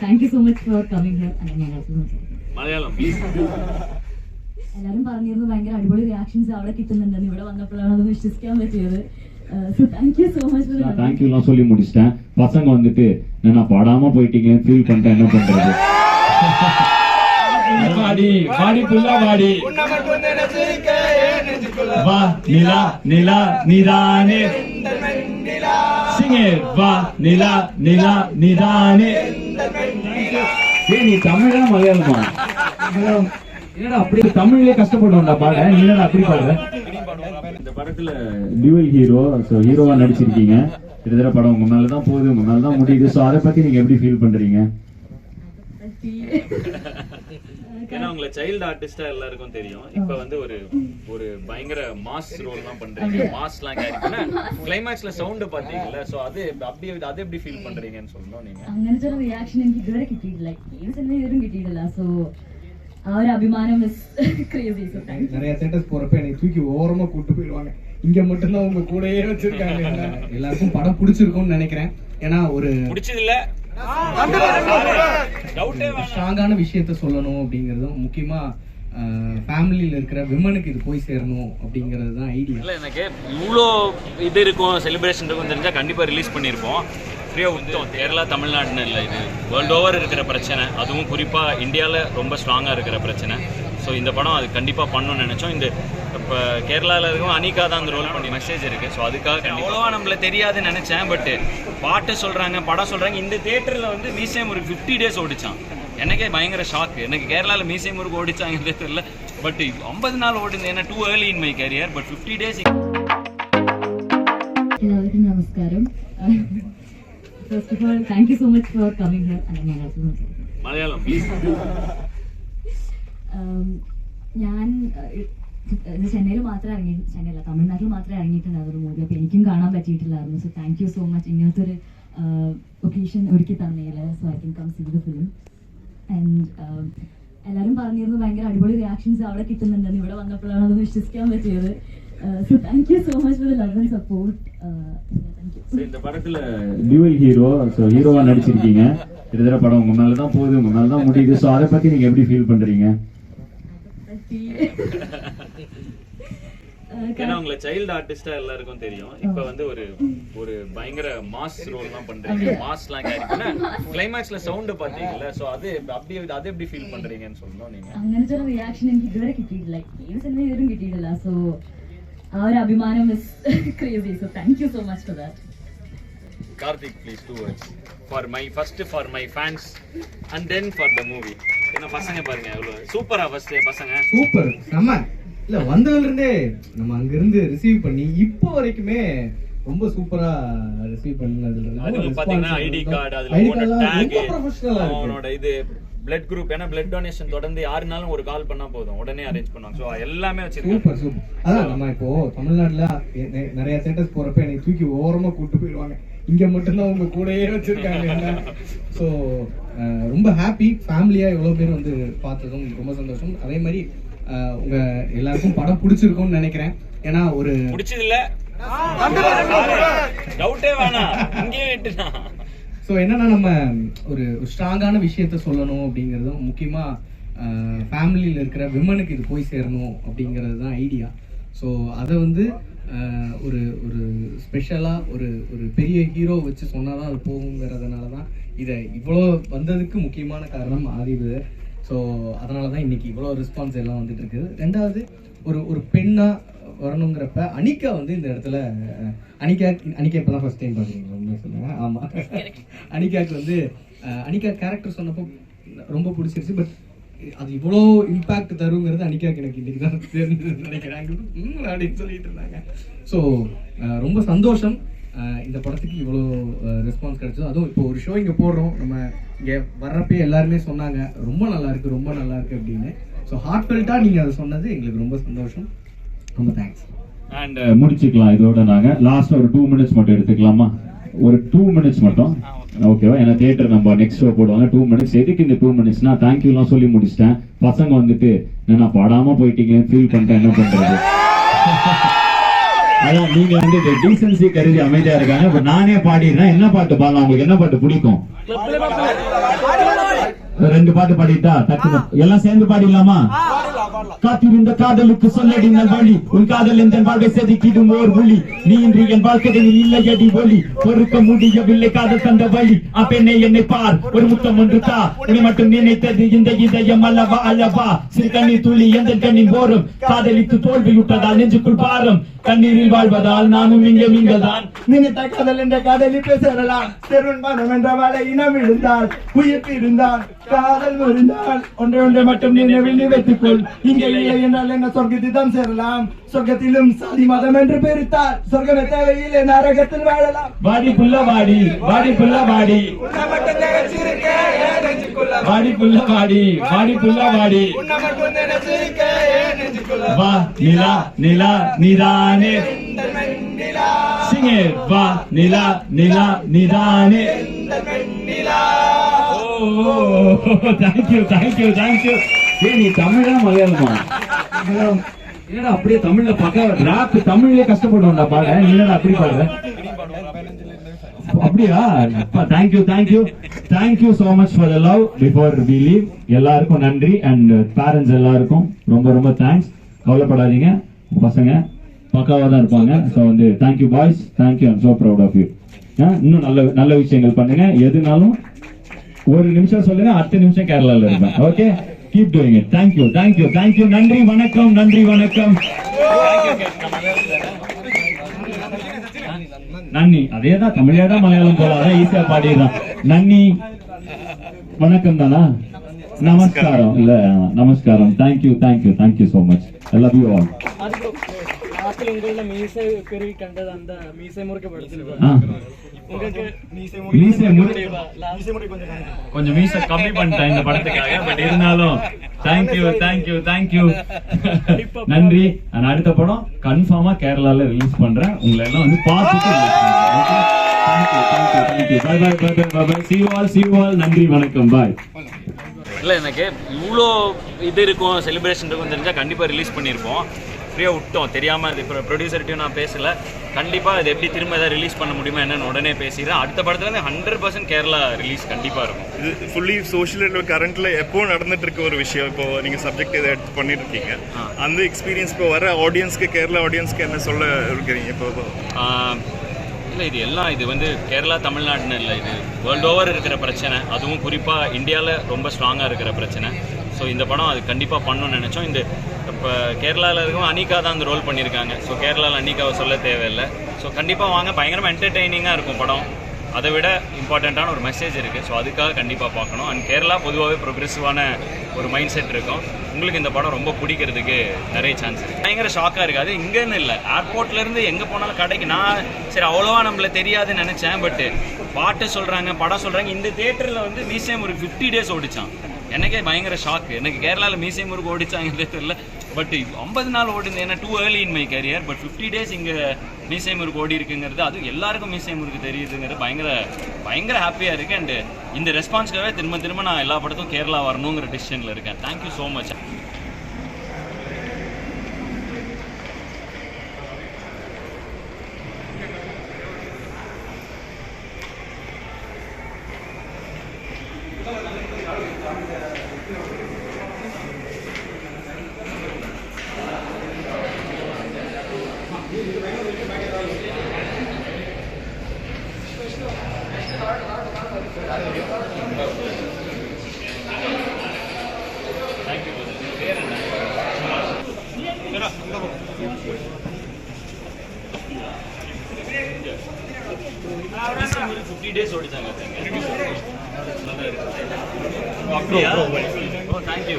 Thank you so much for coming here. Malayalam, please. എല്ലാവരും പറഞ്ഞിരുന്നു ഭയങ്കര അടിപൊളി റിയാക്ഷൻസ് അവിടെ കിട്ടുന്നുണ്ടെന്ന്. ഇവിടെ വന്നപ്പോഴാണ് അത് വിശ്വസിക്കാൻ പറ്റിയത്. So thank you so much for that. Thank you நான் சொல்லி முடிச்சிட்டேன். பசங்க வந்துட்டு நான் பாடாம போயிட்டீங்கன்னு ஃபீல் பண்ணிட்டேன். என்ன பண்றது? பாடி பாடி புல்லா பாடி வா நிலா நிலா நிதானே சிங்கே வா நிலா நிலா நிதானே. நீ தமிழா மலையாளமா? என்னடா அப்படி தமிழ்லயே கஷ்டப்படுவோம்டா பாட, நீ என்னடா அப்படி பாடுற? இந்த படத்துல டியூவல் ஹீரோ, சோ ஹீரோவா நடிச்சிருக்கீங்க. கிட்டத்தட்ட படம் உங்க மேலதான் போகுது, உங்க மேலதான் முடியுது. சோ அதை பத்தி நீங்க எப்படி ஃபீல் பண்றீங்க? ஏன்னா உங்களை சைல்டு ஆர்டிஸ்டா எல்லாருக்கும் தெரியும். இப்ப வந்து ஒரு பயங்கர மாஸ் ரோல் தான் பண்றீங்க. மாஸ்லாம் கேரிங்கன்னா கிளைமாக்ஸ்ல சவுண்ட் பாத்தீங்கல்ல, சோ அது அப்படியே அது எப்படி ஃபீல் பண்றீங்கன்னு சொல்லணும். நீங்க അങ്ങനത്തെ ഒരു റിയാക്ഷൻ എനിക്ക് ഇതുവരെ കിട്ടിയിട്ടില്ല. ഈ സിനിമ ഇതുവരെ കിട്ടിയിട്ടില്ല. സോ ആ ഒരു അഭിമാനം ഇസ് ക്രേസി. So thanks. நிறைய தியேட்டர்ஸ் போறப்ப என்னை தூக்கி ஓரமா கூட்டி போயிடுவாங்க. இங்க மட்டும் தான் உங்க கூடயே வச்சிருக்காங்க. எல்லாருக்கும் படம் பிடிச்சிருக்கும்னு நினைக்கிறேன். ஏன்னா ஒரு பிடிச்சது இல்ல ஸ்ட்ராங்கான விஷயத்த சொல்லணும் அப்படிங்கறதும் முக்கியமா ஃபேமிலியில இருக்கிற விமனுக்கு இது போய் சேரணும் அப்படிங்கிறது தான் ஐடியா. இல்லை எனக்கு இவ்வளோ இது இருக்கும், செலிப்ரேஷன் இருக்கும் தெரிஞ்சா கண்டிப்பாக ரிலீஸ் பண்ணியிருப்போம். ஃப்ரீயாக விட்டோம். கேரளா தமிழ்நாடுன்னு இல்லை, இது வேர்ல்டு ஓவர் இருக்கிற பிரச்சனை. அதுவும் குறிப்பாக இந்தியாவில் ரொம்ப ஸ்ட்ராங்காக இருக்கிற பிரச்சனை. ஸோ இந்த படம் அது கண்டிப்பாக பண்ணணும்னு நினச்சோம். இந்த இப்போ கேரளாவில் இருக்கும் அனிகா தான் அந்த ரோல் பண்ணி மெசேஜ் இருக்குது. ஸோ அதுக்காக அவ்வளோவா நம்மளை தெரியாதுன்னு நினச்சேன். பட் பாட்டு சொல்கிறாங்க, படம் சொல்கிறாங்க. இந்த தியேட்டரில் வந்து மியூசியம் ஒரு 50 days ஓடிச்சான். எனக்கே பயங்கர ஷாக்கு. எனக்கு கேரளாவில் மியூசியம் ஒரு ஓடிச்சாங்க தெரியல. பட் 50 நாள் ஓடுது. ஏன்னா too early in my career. But 50 days. എല്ലാവർക്കും നമസ്കാരം. First of all, thank you so much for coming here. Malayalam, please. ഞാൻ ചെന്നൈയിൽ മാത്രമേ ചെന്നൈയില്ല തമിഴ്നാട്ടിൽ മാത്രമേ ഇറങ്ങിയിട്ടുണ്ടായിരുന്നു മൂവി. അപ്പോൾ എനിക്കും കാണാൻ പറ്റിയിട്ടില്ലായിരുന്നു. So thank you so much ഇങ്ങനത്തെ ഒരു ഒക്കേഷൻ ഒരുക്കി തന്നതിൽ. So I can come see the film. And എല്ലാവരും പറഞ്ഞിരുന്നു ഭയങ്കര അടിപൊളി റിയാക്ഷൻസ് അവിടെ കിട്ടുന്നുണ്ടെന്ന്. ഇവിടെ വന്നപ്പോഴാണ് അത് വിശ്വസിക്കാൻ പറ്റിയത്. So thank you so much for the love and support. Thank you. இந்த படத்துல டியூவல் ஹீரோ, சோ ஹீரோவா நடிச்சிருக்கீங்க. கிட்டத்தட்ட படம் உங்க மேலதான் போகுது, உங்க மேலதான் முடியுது. சோ அதை பத்தி நீங்க எப்படி ஃபீல் பண்றீங்க? ஏன்னா உங்களை சைல்டு ஆர்டிஸ்டா எல்லாருக்கும் தெரியும். இப்ப வந்து ஒரு பயங்கர மாஸ் ரோல் தான் பண்றீங்க. மாஸ்லாம் கேரிங்கன்னா கிளைமாக்ஸ்ல சவுண்ட் பாத்தீங்கல்ல, சோ அது அப்படியே அது எப்படி ஃபீல் பண்றீங்கன்னு சொல்லணும். நீங்க അങ്ങനത്തെ ഒരു റിയാക്ഷൻ എനിക്ക് ഇതുവരെ കിട്ടിയിട്ടില്ല. ഈ സിനിമ ഇതുവരെ കിട്ടിയിട്ടില്ല. സോ ആ ഒരു അഭിമാനം is crazy. So thank you so much for that. Karthik, please 2 words for my fans and then for the movie. என்ன பசங்க பாருங்க எவ்வளவு சூப்பரா ஃபர்ஸ்ட் பசங்க சூப்பர் செம்ம. இல்ல வந்ததுல இருந்தே நம்ம அங்க இருந்து ரிசீவ் பண்ணி இப்போ வரைக்குமே ரொம்ப சூப்பரா ரிசீவ் பண்ணதுல அதுல பாத்தீங்கன்னா ஐடி கார்டு, அதுல போன டாக், அவனோட இது பிளட் குரூப். ஏன்னா பிளட் டொனேஷன் தொடர்ந்து 6 நாளும் ஒரு கால் பண்ணா போதும், உடனே அரேஞ்ச் பண்ணுவாங்க. சோ எல்லாமே வச்சிருக்காங்க. Super super. அதான் நம்ம இப்போ தமிழ்நாட்டுல நிறைய தியேட்டர்ஸ் போறப்ப என்னை தூக்கி ஓரமா கூட்டி போயிடுவாங்க. இங்க மட்டும் தான் உங்க கூடயே வச்சிருக்காங்க. ஸோ ரொம்ப ஹாப்பி. ஃபேமிலியா எவ்வளவு பேர் வந்து பார்த்ததும் ரொம்ப சந்தோஷம். அதே மாதிரி உங்க எல்லாருக்கும் படம் பிடிச்சிருக்கும்னு நினைக்கிறேன். ஏன்னா ஒரு பிடிச்சது இல்ல டவுட்டே வேணாம், இங்கேயே விட்டுனா. ஸோ என்னன்னா நம்ம ஒரு ஸ்ட்ராங்கான விஷயத்த சொல்லணும் அப்படிங்கிறதும் முக்கியமா ஃபேமிலியில் இருக்கிற விமனுக்கு இது போய் சேரணும் அப்படிங்கிறது தான் ஐடியா. ஸோ அதை வந்து ஒரு ஒரு ஸ்பெஷலாக ஒரு பெரிய ஹீரோ வச்சு சொன்னால் தான் அது போகுங்கிறதுனால தான் இதை இவ்வளோ வந்ததுக்கு முக்கியமான காரணம் ஆதிவு. ஸோ அதனால தான் இன்னைக்கு இவ்வளோ ரெஸ்பான்ஸ் எல்லாம் வந்துட்டு இருக்குது. ரெண்டாவது ஒரு பெண்ணாக வரணுங்கிறப்ப அனிகா வந்து இந்த இடத்துல அனிகா இப்போ தான் ஃபர்ஸ்ட் டைம் பார்க்குறீங்களா? உண்மையாக சொல்லுங்கள். ஆமாம், அனிகாவுக்கு வந்து அனிகா கேரக்டர் சொன்னப்போ ரொம்ப பிடிச்சிருச்சு. பட் அது இவ்வளோ இம்பேக்ட் தருங்கிறது அனிகாவுக்கு எனக்கு இன்னைக்கு தான் தெரிஞ்சு நினைக்கிறாங்க அப்படின்னு சொல்லிட்டு இருந்தாங்க. ஸோ ரொம்ப சந்தோஷம் இந்த படத்துக்கு இவ்வளோ ரெஸ்பான்ஸ் கிடைச்சது. அதுவும் இப்போ ஒரு ஷோ இங்கே போடுறோம், நம்ம இங்கே வர்றப்பே எல்லாருமே சொன்னாங்க ரொம்ப நல்லா இருக்கு ரொம்ப நல்லா இருக்கு அப்படின்னு. ஸோ ஹார்ட்ஃபெல்ட்டாக நீங்கள் அதை சொன்னது எங்களுக்கு ரொம்ப சந்தோஷம். ரொம்ப தேங்க்ஸ். அண்ட் முடிச்சுக்கலாம் இதோட. நாங்கள் லாஸ்ட் ஒரு 2 minutes மட்டும் எடுத்துக்கலாமா? ஒரு 2 minutes மட்டும் ஓகேவா? ஏன்னா தியேட்டர் நம்ம நெக்ஸ்ட் ஷோ போடுவாங்க. 2 minutes. எதுக்கு இந்த 2 minutes? நான் தேங்க்யூலாம் சொல்லி முடிச்சிட்டேன். பசங்க வந்துட்டு நான் பாடாம போயிட்டீங்கன்னு ஃபீல் பண்ணிட்டேன். என்ன பண்றது? அதான் நீங்க வந்து டீசன்சி கருதி அமைதியா இருக்காங்க. இப்ப நானே பாடிடுறேன். என்ன பாட்டு பாடலாம்? உங்களுக்கு என்ன பாட்டு பிடிக்கும்? 2 பாட்டு பாடிட்டா டக்குனு எல்லாம் சேர்ந்து பாடிடலாமா? காத்திருந்த காதலுக்கு சொல்லடி நல்வழி, உன் காதல் எந்த வாழ்வை செதுக்கிடும் ஓர் ஒளி, நீ இன்றி என் வாழ்க்கையில் இல்லையடி ஒளி, பொறுக்க முடியவில்லை காதல் தந்த வழி, அப்பெண்ணே என்னை பார், ஒரு முத்தம் ஒன்று தா, உன்னை மட்டும் நினைத்தது இந்த இதயம் அல்லவா அல்லவா, சிறு கண்ணீர் துளி எந்த கண்ணின் போரும், காதலித்து தோல்வியுற்றதால் நெஞ்சுக்குள் பாரம், கண்ணீரில் வாழ்வதால் நானும் இங்கே நீங்கள் தான், நினைத்த காதல் என்ற காதலில் பேசலாம், தெருவன் மனம் என்ற வாழை இனம் விழுந்தால், உயிர் இருந்தால் காதல் முறிந்தால், ஒன்றை மட்டும் நினைவில் வைத்துக்கொள், இங்கே இல்லை என்றால் என்ன சொர்க்கத்தில் தான் சேரலாம், சொர்க்கத்திலும் சாதி மதம் என்று பெருத்தால் சொர்க்கமே தேவையில்லை நரகத்தில் வாழலாம். வாடி புள்ள வாடி, வாடி புள்ள வாடி, வாடி புள்ள வாடி, வாடி புள்ள வாடி, வா நிலா நிலா நீதானே, சிங்கே வா நிலா நிலா நீதானே. Thank you thank you thank you. ஏய் நீ தமிழா மலையாளமா? என்னடா அப்படியே தமிழ்ல பக்கா ராப் தமிழ்லயே கஷ்டப்படுவோம்டா பாட, நீ என்னடா அப்படி பாடுற? அப்படியா? Thank you thank you thank you so much for the love. Before we leave எல்லாருக்கும் நன்றி அண்ட் பேரண்ட்ஸ் எல்லாருக்கும் ரொம்ப ரொம்ப தேங்க்ஸ். கவலைப்படாதீங்க, பசங்க பக்காவா தான் இருப்பாங்க. ஸோ வந்து thank you boys, thank you. I'm so proud of you. இன்னும் நல்ல நல்ல விஷயங்கள் பண்ணுங்க. எதுனாலும் ஒரு நிமிஷம் சொல்லுங்க, அடுத்த நிமிஷம் கேரளால இருப்பேன். Okay, keep doing it. Thank you thank you thank you. நன்றி வணக்கம், நன்றி வணக்கம். நன்னி அதேதான், தமிழே தான் மலையாளம் போல, அதான் ஈஸியா பாடிடுறான். நன்னி வணக்கம் தானா? நமஸ்காரம் இல்ல, நமஸ்காரம். Thank you thank you thank you so much. I love you all. கொஞ்சம் மீசை கம்மி பண்ணிட்டேன் இந்த படத்துக்காக. பட் இருந்தாலும் தேங்க்யூ தேங்க்யூ தேங்க்யூ. நன்றி. நான் அடுத்த படம் கன்ஃபார்மா கேரளால ரிலீஸ் பண்றேன். உங்களை எல்லாம் வந்து பார்த்துட்டு bye bye bye bye bye. see you all. நன்றி வணக்கம். பாய். இல்லை எனக்கு இவ்வளோ இது இருக்கும், செலிப்ரேஷன் இருக்கும் தெரிஞ்சால் கண்டிப்பாக ரிலீஸ் பண்ணியிருப்போம். ஃப்ரீயாக விட்டோம், தெரியாமல். இது இப்போ ப்ரொடியூசர்கிட்டையும் நான் பேசலை. கண்டிப்பாக இது எப்படி திரும்ப எதாவது ரிலீஸ் பண்ண முடியுமா என்னன்னு உடனே பேசிடுறேன். அடுத்த படத்துலேருந்து 100% கேரளா ரிலீஸ் கண்டிப்பாக இருக்கும். இது ஃபுல்லி சோஷியல் கரண்ட்ல எப்போ நடந்துட்டு இருக்க ஒரு விஷயம். இப்போ நீங்கள் சப்ஜெக்ட் இதை எடுத்து பண்ணிட்டு இருக்கீங்க, அந்த எக்ஸ்பீரியன்ஸ் இப்போ வர ஆடியன்ஸ்க்கு, கேரளா ஆடியன்ஸ்க்கு என்ன சொல்ல இருக்கிறீங்க இப்போ? இல்லை இது எல்லாம் இது வந்து கேரளா தமிழ்நாடுன்னு இல்லை, இது வேர்ல்டு ஓவர் இருக்கிற பிரச்சனை. அதுவும் குறிப்பாக இந்தியாவில் ரொம்ப ஸ்ட்ராங்காக இருக்கிற பிரச்சனை. ஸோ இந்த படம் அது கண்டிப்பாக பண்ணணும்னு நினச்சோம். இந்த இப்போ கேரளாவில் இருக்கும் அனிகா தான் அந்த ரோல் பண்ணியிருக்காங்க. ஸோ கேரளாவில் அனிகாவை சொல்ல தேவையில்லை. ஸோ கண்டிப்பாக வாங்க, பயங்கரமாக என்டர்டெய்னிங்காக இருக்கும் படம். அதை விட இம்பார்ட்டண்ட்டான ஒரு மெசேஜ் இருக்குது. ஸோ அதுக்காக கண்டிப்பாக பார்க்கணும். அண்ட் கேரளா பொதுவாகவே ப்ரோக்ரெசிவான ஒரு மைண்ட் செட் இருக்கும். உங்களுக்கு இந்த படம் ரொம்ப பிடிக்கிறதுக்கு நிறைய சான்ஸ் இருக்குது. பயங்கர ஷாக்காக இருக்குது. அது இங்கேன்னு இல்லை, ஏர்போர்ட்லேருந்து எங்கே போனாலும் கடைக்கு நான் சரி அவ்வளோவா நம்மள தெரியாதுன்னு நினச்சேன். பட்டு பாட்டு சொல்கிறாங்க, படம் சொல்கிறாங்க. இந்த தியேட்டரில் வந்து மியூசியம் ஒரு 50 days ஓடிச்சான். எனக்கே பயங்கர ஷாக்கு. எனக்கு கேரளாவில் மியூசியம் முருக்கு ஓடிச்சாங்க தெரியல. பட் 50 நாள் ஓடுது. ஏன்னா too early in my career. But 50 days இங்கே மியூசியம் முருக்கு ஓடி இருக்குங்கிறது, அது எல்லாருக்கும் மியூசியம் முருக்கு தெரியுதுங்கிறது பயங்கர ஹாப்பியாக இருக்குது. அண்டு இந்த ரெஸ்பான்ஸ்க்காகவே திரும்ப நான் எல்லா படத்தும் கேரளா வரணுங்கிற டிசிஷனில் இருக்கேன். Thank you so much. ஒரு 50 days ஓடிச்சாங்க. அப்படியா? ஓ தேங்க்யூ.